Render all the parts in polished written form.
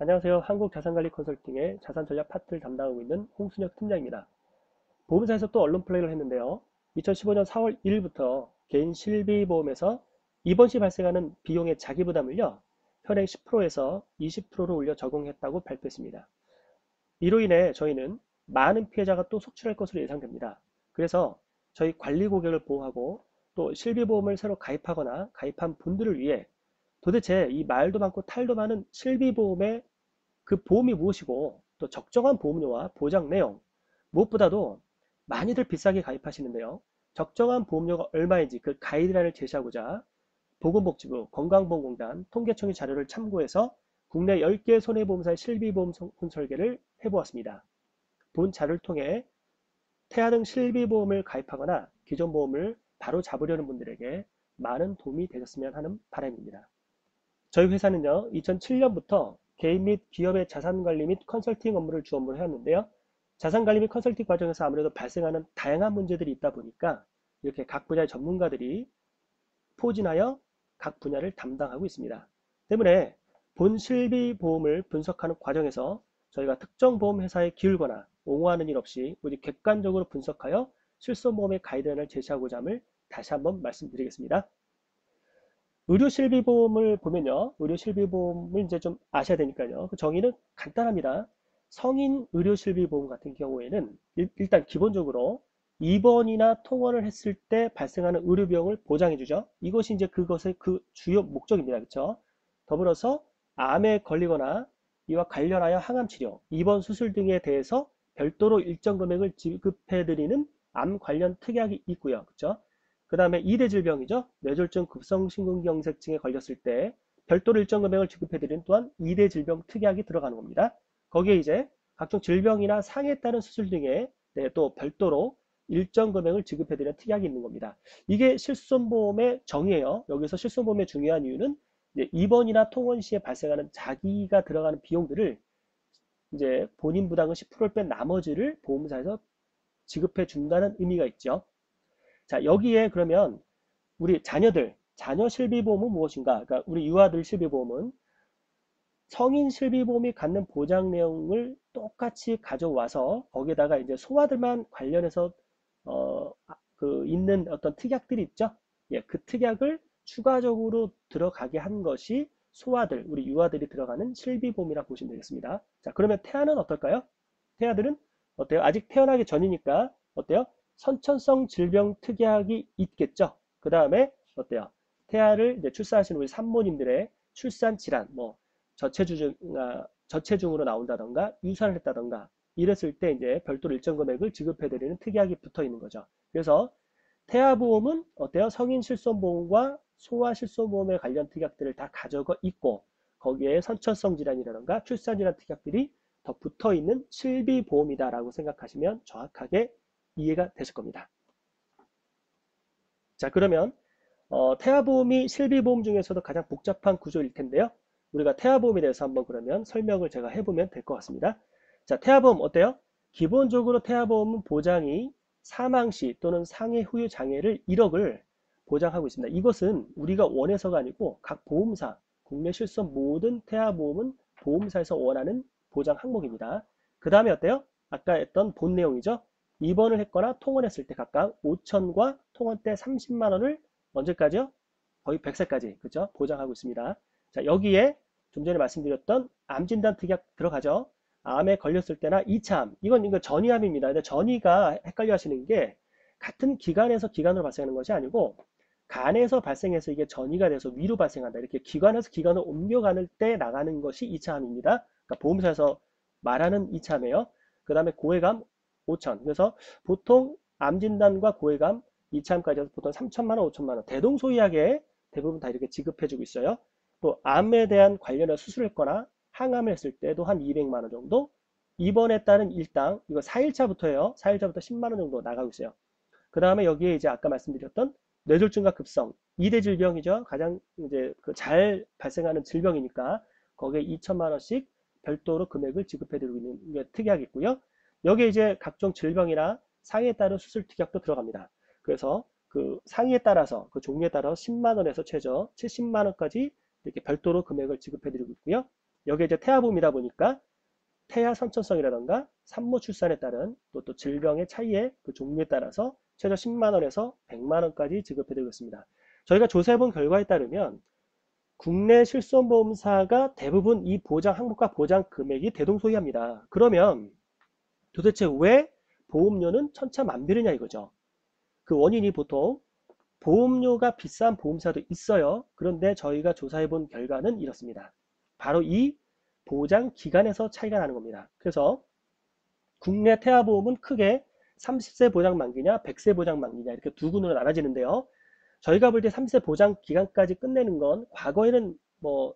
안녕하세요. 한국자산관리 컨설팅의 자산전략 파트를 담당하고 있는 홍순혁 팀장입니다. 보험사에서 또 언론 플레이를 했는데요. 2015년 4월 1일부터 개인 실비보험에서 이번 시 발생하는 비용의 자기부담을요, 현행 10%에서 20%로 올려 적용했다고 발표했습니다. 이로 인해 저희는 많은 피해자가 또 속출할 것으로 예상됩니다. 그래서 저희 관리 고객을 보호하고 또 실비보험을 새로 가입하거나 가입한 분들을 위해 도대체 이 말도 많고 탈도 많은 실비보험의 그 보험이 무엇이고 또 적정한 보험료와 보장 내용, 무엇보다도 많이들 비싸게 가입하시는데요. 적정한 보험료가 얼마인지 그 가이드라인을 제시하고자 보건복지부, 건강보험공단, 통계청의 자료를 참고해서 국내 10개 손해보험사의 실비보험 설계를 해보았습니다. 본 자료를 통해 태아 등 실비보험을 가입하거나 기존 보험을 바로 잡으려는 분들에게 많은 도움이 되셨으면 하는 바람입니다. 저희 회사는요, 2007년부터 개인 및 기업의 자산관리 및 컨설팅 업무를 주 업무로 해왔는데요. 자산관리 및 컨설팅 과정에서 아무래도 발생하는 다양한 문제들이 있다 보니까 이렇게 각 분야의 전문가들이 포진하여 각 분야를 담당하고 있습니다. 때문에 본 실비 보험을 분석하는 과정에서 저희가 특정 보험 회사에 기울거나 옹호하는 일 없이 오직 객관적으로 분석하여 실손보험의 가이드라인을 제시하고자 함을 다시 한번 말씀드리겠습니다. 의료실비보험을 보면요. 의료실비보험을 이제 좀 아셔야 되니까요. 그 정의는 간단합니다. 성인 의료실비보험 같은 경우에는 일단 기본적으로 입원이나 통원을 했을 때 발생하는 의료비용을 보장해주죠. 이것이 이제 그것의 그 주요 목적입니다. 그렇죠? 더불어서 암에 걸리거나 이와 관련하여 항암치료, 입원 수술 등에 대해서 별도로 일정 금액을 지급해드리는 암 관련 특약이 있고요. 그렇죠? 그 다음에 2대 질병이죠. 뇌졸중 급성심근경색증에 걸렸을 때 별도로 일정 금액을 지급해드리는 또한 2대 질병 특약이 들어가는 겁니다. 거기에 이제 각종 질병이나 상해에 따른 수술 등에 또 별도로 일정 금액을 지급해드리는 특약이 있는 겁니다. 이게 실손보험의 정의예요. 여기서 실손보험의 중요한 이유는 이제 입원이나 통원 시에 발생하는 자기가 들어가는 비용들을 이제 본인 부담은 10%를 뺀 나머지를 보험사에서 지급해 준다는 의미가 있죠. 자, 여기에 그러면 우리 자녀들, 자녀 실비보험은 무엇인가? 그러니까 우리 유아들 실비보험은 성인 실비보험이 갖는 보장 내용을 똑같이 가져와서 거기에다가 이제 소아들만 관련해서 그 있는 어떤 특약들이 있죠. 예, 그 특약을 추가적으로 들어가게 한 것이 소아들, 우리 유아들이 들어가는 실비보험이라고 보시면 되겠습니다. 자, 그러면 태아는 어떨까요? 태아들은 어때요? 아직 태어나기 전이니까 어때요? 선천성 질병 특약이 있겠죠. 그 다음에 어때요? 태아를 이제 출산하시는 우리 산모님들의 출산 질환, 뭐 저체중으로 나온다던가 유산을 했다던가 이랬을 때 이제 별도로 일정 금액을 지급해드리는 특약이 붙어 있는 거죠. 그래서 태아보험은 어때요? 성인 실손보험과 소아 실손보험에 관련 특약들을 다 가져가 있고 거기에 선천성 질환이라던가 출산질환 특약들이 더 붙어 있는 실비보험이다라고 생각하시면 정확하게 이해가 되실 겁니다. 자, 그러면 태아보험이 실비보험 중에서도 가장 복잡한 구조일 텐데요. 우리가 태아보험에 대해서 한번 그러면 설명을 제가 해보면 될 것 같습니다. 자, 태아보험 어때요? 기본적으로 태아보험은 보장이 사망 시 또는 상해 후유 장애를 1억을 보장하고 있습니다. 이것은 우리가 원해서가 아니고 각 보험사, 국내 실손 모든 태아보험은 보험사에서 원하는 보장 항목입니다. 그 다음에 어때요? 아까 했던 본 내용이죠. 입원을 했거나 통원했을 때 각각 5천과 통원 때 30만 원을 언제까지요? 거의 100세까지 그죠? 보장하고 있습니다. 자, 여기에 좀 전에 말씀드렸던 암진단 특약 들어가죠. 암에 걸렸을 때나 2차암 이건 이거 전이암입니다. 근데 전이가 헷갈려 하시는 게 같은 기관에서 기관으로 발생하는 것이 아니고 간에서 발생해서 이게 전이가 돼서 위로 발생한다. 이렇게 기관에서 기관을 옮겨가는 때 나가는 것이 2차암입니다. 그러니까 보험사에서 말하는 2차암이에요. 그 다음에 고해감 5천. 그래서 보통 암진단과 고해감 2차암까지 해서 보통 3천만 원, 5천만 원 대동소이하게 대부분 다 이렇게 지급해주고 있어요. 또 암에 대한 관련해 수술했거나 항암을 했을 때도 한 200만 원 정도 입원에 따른 일당 이거 4일차부터예요. 4일차부터 10만 원 정도 나가고 있어요. 그 다음에 여기에 이제 아까 말씀드렸던 뇌졸중과 급성 2대 질병이죠. 가장 이제 잘 발생하는 질병이니까 거기에 2천만 원씩 별도로 금액을 지급해드리고 있는 게 특약이 있고요. 여기에 이제 각종 질병이나 상해에 따른 수술 특약도 들어갑니다. 그래서 그 상해에 따라서 그 종류에 따라서 10만 원에서 최저 70만 원까지 이렇게 별도로 금액을 지급해드리고 있고요. 여기에 이제 태아보험이다 보니까 태아 선천성이라던가 산모 출산에 따른 또 질병의 차이의 그 종류에 따라서 최저 10만 원에서 100만 원까지 지급해드리고 있습니다. 저희가 조사해본 결과에 따르면 국내 실손보험사가 대부분 이 보장 항목과 보장 금액이 대동소이합니다. 그러면 도대체 왜 보험료는 천차만별이냐 이거죠. 그 원인이 보통 보험료가 비싼 보험사도 있어요. 그런데 저희가 조사해본 결과는 이렇습니다. 바로 이 보장 기간에서 차이가 나는 겁니다. 그래서 국내 태아보험은 크게 30세 보장 만기냐 100세 보장 만기냐 이렇게 두 군으로 나눠지는데요. 저희가 볼 때 30세 보장 기간까지 끝내는 건 과거에는 뭐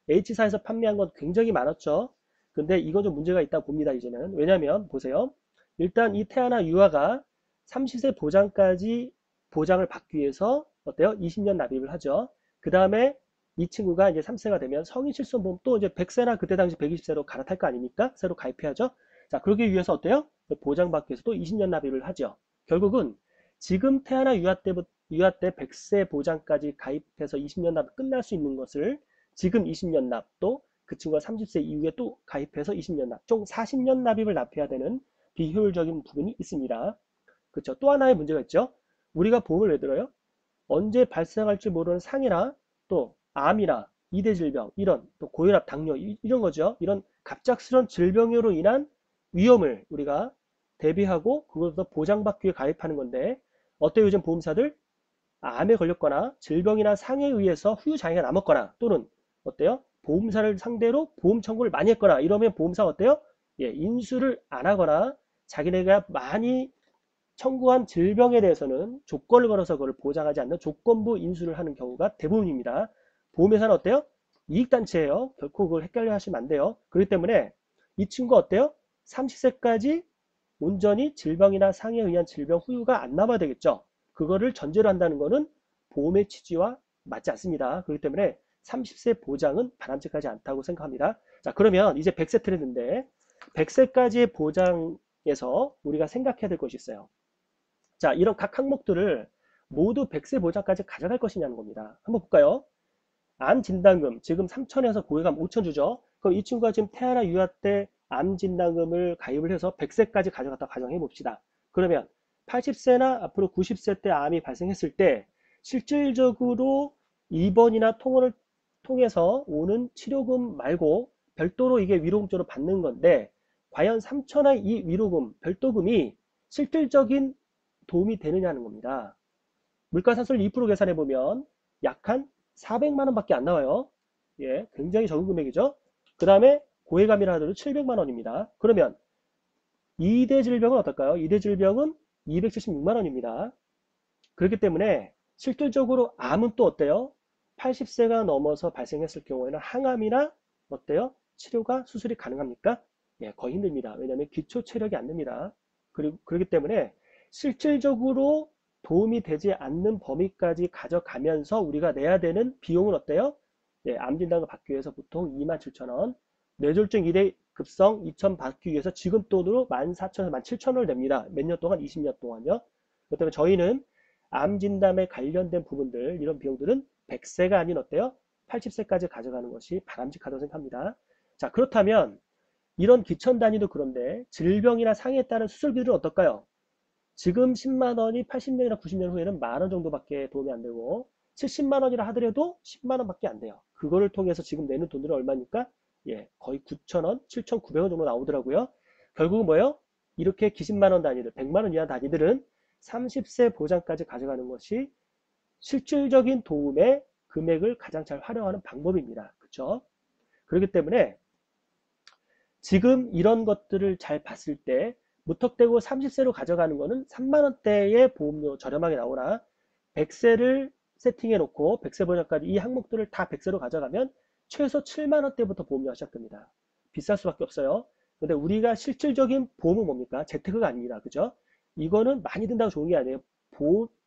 H사에서 판매한 건 굉장히 많았죠. 근데 이건 좀 문제가 있다 봅니다. 이제는. 왜냐면 보세요. 일단 이 태아나 유아가 30세 보장까지 보장을 받기 위해서 어때요? 20년 납입을 하죠. 그 다음에 이 친구가 이제 3세가 되면 성인 실손보험 또 이제 100세나 그때 당시 120세로 갈아탈 거 아닙니까? 새로 가입해야죠. 자, 그러기 위해서 어때요? 보장받기 위해서 또 20년 납입을 하죠. 결국은 지금 태아나 유아 때 100세 보장까지 가입해서 20년 납 끝날 수 있는 것을 지금 20년 납 또 그 친구가 30세 이후에 또 가입해서 20년 납 총 40년 납입을 납해야 되는 비효율적인 부분이 있습니다. 그렇죠. 또 하나의 문제가 있죠. 우리가 보험을 왜 들어요? 언제 발생할지 모르는 상해나 또 암이나 이대 질병 이런 또 고혈압 당뇨 이런 거죠. 이런 갑작스런 질병으로 인한 위험을 우리가 대비하고 그것도 보장받기 위해 가입하는 건데 어때요? 요즘 보험사들 암에 걸렸거나 질병이나 상해에 의해서 후유장애가 남았거나 또는 어때요? 보험사를 상대로 보험 청구를 많이 했거나 이러면 보험사가 어때요? 예, 인수를 안 하거나 자기네가 많이 청구한 질병에 대해서는 조건을 걸어서 그걸 보장하지 않는 조건부 인수를 하는 경우가 대부분입니다. 보험회사는 어때요? 이익단체예요. 결코 그걸 헷갈려 하시면 안 돼요. 그렇기 때문에 이 친구 어때요? 30세까지 온전히 질병이나 상해에 의한 질병 후유가 안 남아야 되겠죠. 그거를 전제로 한다는 것은 보험의 취지와 맞지 않습니다. 그렇기 때문에 30세 보장은 바람직하지 않다고 생각합니다. 자, 그러면 이제 100세 트렌드인데 100세까지의 보장에서 우리가 생각해야 될 것이 있어요. 자, 이런 각 항목들을 모두 100세 보장까지 가져갈 것이냐는 겁니다. 한번 볼까요? 암 진단금 지금 3천에서 고액암 5천 주죠. 그럼 이 친구가 지금 태아나 유아 때 암 진단금을 가입을 해서 100세까지 가져갔다 가정해 봅시다. 그러면 80세나 앞으로 90세 때 암이 발생했을 때 실질적으로 입원이나 통원을 통해서 오는 치료금 말고 별도로 이게 위로금적으로 받는 건데 과연 3천의 이 위로금 별도금이 실질적인 도움이 되느냐는 겁니다. 물가산수를 2% 계산해 보면 약 한 400만 원밖에 안 나와요. 예, 굉장히 적은 금액이죠. 그 다음에 고해감이라 하더라도 700만 원입니다. 그러면 2대 질병은 어떨까요? 2대 질병은 276만 원입니다. 그렇기 때문에 실질적으로 암은 또 어때요? 80세가 넘어서 발생했을 경우에는 항암이나 어때요? 치료가 수술이 가능합니까? 예, 거의 힘듭니다. 왜냐하면 기초 체력이 안 됩니다. 그리고 그렇기 때문에 실질적으로 도움이 되지 않는 범위까지 가져가면서 우리가 내야 되는 비용은 어때요? 예, 암 진단을 받기 위해서 보통 27,000원, 뇌졸중 2대 급성 2,000 받기 위해서 지금 돈으로 14,000원, 17,000원을 냅니다. 몇 년 동안? 20년 동안요. 그렇기 때문에 저희는 암 진단에 관련된 부분들, 이런 비용들은 100세가 아닌 어때요? 80세까지 가져가는 것이 바람직하다고 생각합니다. 자, 그렇다면 이런 기천 단위도 그런데 질병이나 상해에 따른 수술비들은 어떨까요? 지금 10만 원이 80년이나 90년 후에는 만 원 정도밖에 도움이 안 되고 70만 원이라 하더라도 10만 원밖에 안 돼요. 그거를 통해서 지금 내는 돈들은 얼마입니까? 예, 거의 9,000원, 7,900원 정도 나오더라고요. 결국은 뭐예요? 이렇게 기십만 원 단위들, 100만 원 이하 단위들은 30세 보장까지 가져가는 것이 실질적인 도움의 금액을 가장 잘 활용하는 방법입니다. 그렇죠? 그렇기 때문에 지금 이런 것들을 잘 봤을 때 무턱대고 30세로 가져가는 거는 3만 원대의 보험료 저렴하게 나오나 100세를 세팅해 놓고 100세 보장까지 이 항목들을 다 100세로 가져가면 최소 7만 원대부터 보험료가 시작됩니다. 비쌀 수밖에 없어요. 근데 우리가 실질적인 보험은 뭡니까? 재테크가 아닙니다. 그죠? 이거는 많이 든다고 좋은 게 아니에요.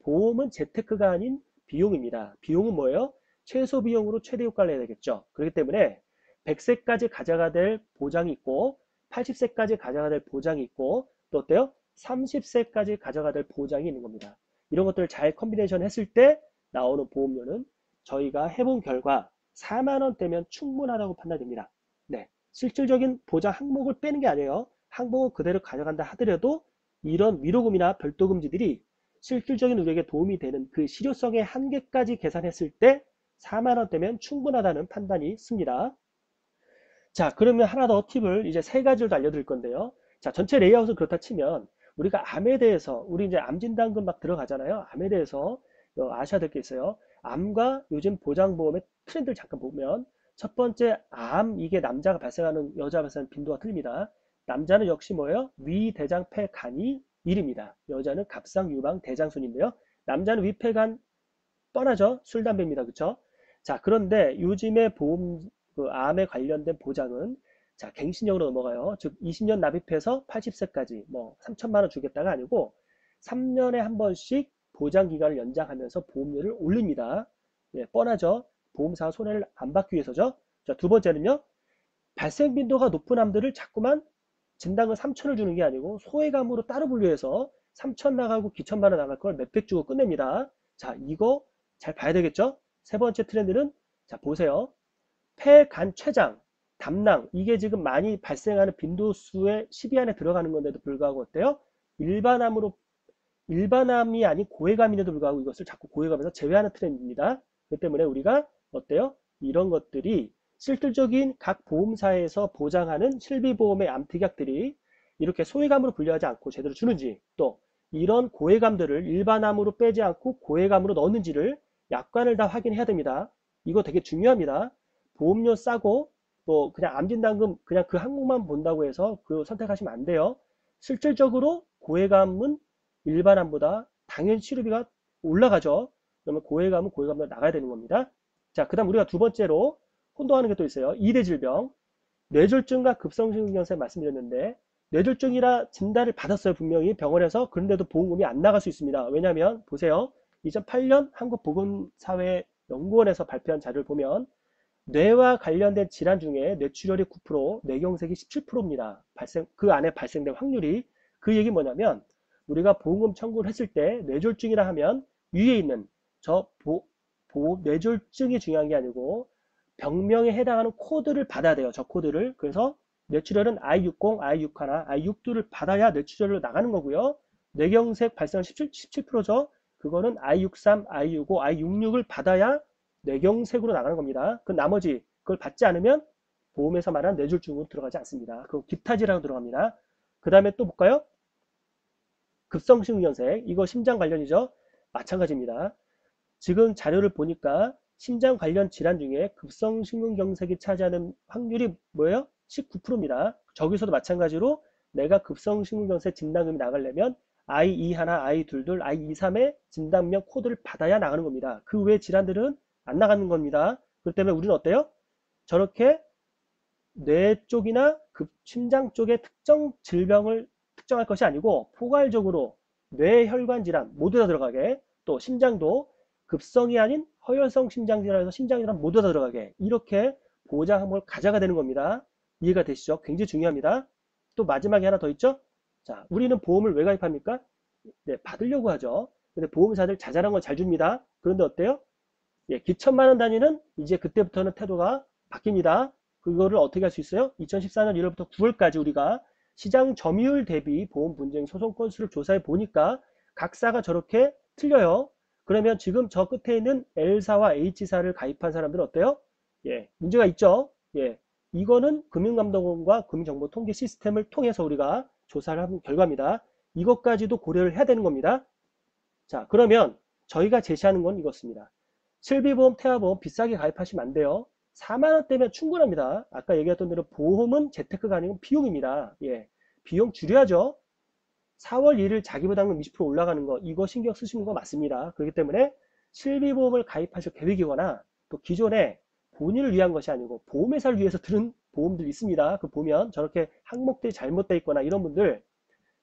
보험은 재테크가 아닌 비용입니다. 비용은 뭐예요? 최소 비용으로 최대 효과를 내야 되겠죠. 그렇기 때문에 100세까지 가져가야 될 보장이 있고 80세까지 가져가야 될 보장이 있고 또 어때요? 30세까지 가져가야 될 보장이 있는 겁니다. 이런 것들을 잘 컨비네이션 했을 때 나오는 보험료는 저희가 해본 결과 4만 원대면 충분하다고 판단됩니다. 네, 실질적인 보장 항목을 빼는 게 아니에요. 항목은 그대로 가져간다 하더라도 이런 위로금이나 별도금지들이 실질적인 우리에게 도움이 되는 그 실효성의 한계까지 계산했을 때 4만 원대면 충분하다는 판단이 있습니다. 자, 그러면 하나 더 팁을 이제 세 가지를 더 알려드릴 건데요. 자, 전체 레이아웃은 그렇다 치면 우리가 암에 대해서 우리 이제 암 진단금 막 들어가잖아요. 암에 대해서 아셔야 될 게 있어요. 암과 요즘 보장보험의 트렌드를 잠깐 보면 첫 번째 암 이게 남자가 발생하는 여자 발생하는 빈도가 틀립니다. 남자는 역시 뭐예요? 위, 대장, 폐, 간이 1입니다. 여자는 갑상, 유방, 대장순인데요. 남자는 위, 폐, 간 뻔하죠. 술, 담배입니다. 그쵸? 자, 그런데 요즘의 보험, 그 암에 관련된 보장은 자, 갱신형으로 넘어가요. 즉, 20년 납입해서 80세까지 뭐 3천만 원 주겠다가 아니고 3년에 한 번씩 보장 기간을 연장하면서 보험료를 올립니다. 예, 뻔하죠. 보험사가 손해를 안 받기 위해서죠. 자, 두 번째는요. 발생 빈도가 높은 암들을 자꾸만 진단금 3천을 주는 게 아니고 소외감으로 따로 분류해서 3천 나가고 기천만 원 나갈 걸 몇백 주고 끝냅니다. 자, 이거 잘 봐야 되겠죠? 세 번째 트렌드는 자, 보세요. 폐, 간, 췌장, 담낭 이게 지금 많이 발생하는 빈도수의 10위 안에 들어가는 건데도 불구하고 어때요? 일반암으로 일반암이 아닌 고해감인데도 불구하고 이것을 자꾸 고해감에서 제외하는 트렌드입니다. 그렇기 때문에 우리가 어때요? 이런 것들이 실질적인 각 보험사에서 보장하는 실비보험의 암특약들이 이렇게 소해감으로 분류하지 않고 제대로 주는지 또 이런 고해감들을 일반암으로 빼지 않고 고해감으로 넣는지를 약관을 다 확인해야 됩니다. 이거 되게 중요합니다. 보험료 싸고 또 그냥 암진단금 그냥 그 항목만 본다고 해서 그 선택하시면 안 돼요. 실질적으로 고해감은 일반암보다 당연히 치료비가 올라가죠. 그러면 고해감은 고해감으로 나가야 되는 겁니다. 자, 그 다음 우리가 두 번째로 혼동하는 게 또 있어요. 2대 질병. 뇌졸중과 급성심근경색 말씀드렸는데 뇌졸중이라 진단을 받았어요. 분명히 병원에서. 그런데도 보험금이 안 나갈 수 있습니다. 왜냐하면 보세요. 2008년 한국보건사회연구원에서 발표한 자료를 보면 뇌와 관련된 질환 중에 뇌출혈이 9%, 뇌경색이 17%입니다. 그 안에 발생된 확률이. 그 얘기 뭐냐면 우리가 보험금 청구를 했을 때 뇌졸중이라 하면 위에 있는 저 뇌졸중이 중요한 게 아니고 병명에 해당하는 코드를 받아야 돼요. 저 코드를. 그래서 뇌출혈은 I60, I61, I62를 받아야 뇌출혈로 나가는 거고요. 뇌경색 발생은 17%죠. 그거는 I63, I65, I66을 받아야 뇌경색으로 나가는 겁니다. 그 나머지 그걸 받지 않으면 보험에서 말하는 뇌졸중으로 들어가지 않습니다. 그거 기타지라고 들어갑니다. 그 다음에 또 볼까요? 급성심근경색. 이거 심장 관련이죠. 마찬가지입니다. 지금 자료를 보니까 심장 관련 질환 중에 급성심근경색이 차지하는 확률이 뭐예요? 19%입니다. 저기서도 마찬가지로 내가 급성심근경색 진단금이 나가려면 I21, I22, I23의 진단명 코드를 받아야 나가는 겁니다. 그 외 질환들은 안 나가는 겁니다. 그렇기 때문에 우리는 어때요? 저렇게 뇌 쪽이나 심장 쪽의 특정 질병을 특정할 것이 아니고 포괄적으로 뇌혈관 질환 모두 다 들어가게 또 심장도 급성이 아닌 허혈성 심장질환에서 심장질환 모두 다 들어가게 이렇게 보장 항목을 가져가 되는 겁니다. 이해가 되시죠? 굉장히 중요합니다. 또 마지막에 하나 더 있죠? 자, 우리는 보험을 왜 가입합니까? 네, 받으려고 하죠. 근데 보험사들 자잘한 건 잘 줍니다. 그런데 어때요? 예, 기천만 원 단위는 이제 그때부터는 태도가 바뀝니다. 그거를 어떻게 할 수 있어요? 2014년 1월부터 9월까지 우리가 시장 점유율 대비 보험 분쟁 소송 건수를 조사해 보니까 각사가 저렇게 틀려요. 그러면 지금 저 끝에 있는 L사와 H사를 가입한 사람들은 어때요? 예, 문제가 있죠. 예, 이거는 금융감독원과 금융정보통계 시스템을 통해서 우리가 조사를 한 결과입니다. 이것까지도 고려를 해야 되는 겁니다. 자, 그러면 저희가 제시하는 건 이것입니다. 실비보험, 태아보험 비싸게 가입하시면 안 돼요. 4만원대면 충분합니다. 아까 얘기했던 대로 보험은 재테크가 아니고 비용입니다. 예, 비용 줄여야죠. 4월 1일 자기부담금 20% 올라가는 거 이거 신경 쓰시는 거 맞습니다. 그렇기 때문에 실비보험을 가입하실 계획이거나 또 기존에 본인을 위한 것이 아니고 보험회사를 위해서 드는 보험들이 있습니다. 그 보면 저렇게 항목들이 잘못되어 있거나 이런 분들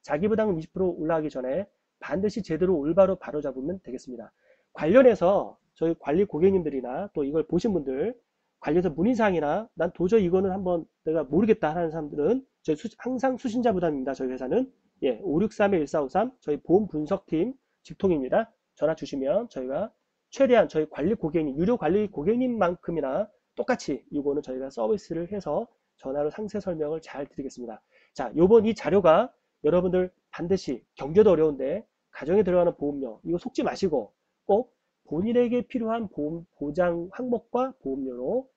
자기부담금 20% 올라가기 전에 반드시 제대로 올바로 바로잡으면 되겠습니다. 관련해서 저희 관리 고객님들이나 또 이걸 보신 분들 관련해서 문의사항이나 난 도저히 이거는 한번 내가 모르겠다 하는 사람들은 저희 항상 수신자 부담입니다. 저희 회사는 예, 563-1453 저희 보험 분석팀 직통입니다. 전화 주시면 저희가 최대한 저희 관리 고객님, 유료 관리 고객님만큼이나 똑같이 이거는 저희가 서비스를 해서 전화로 상세 설명을 잘 드리겠습니다. 자, 요번 이 자료가 여러분들 반드시 경제도 어려운데 가정에 들어가는 보험료 이거 속지 마시고 꼭 본인에게 필요한 보험 보장 항목과 보험료로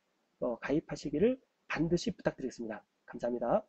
가입하시기를 반드시 부탁드리겠습니다. 감사합니다.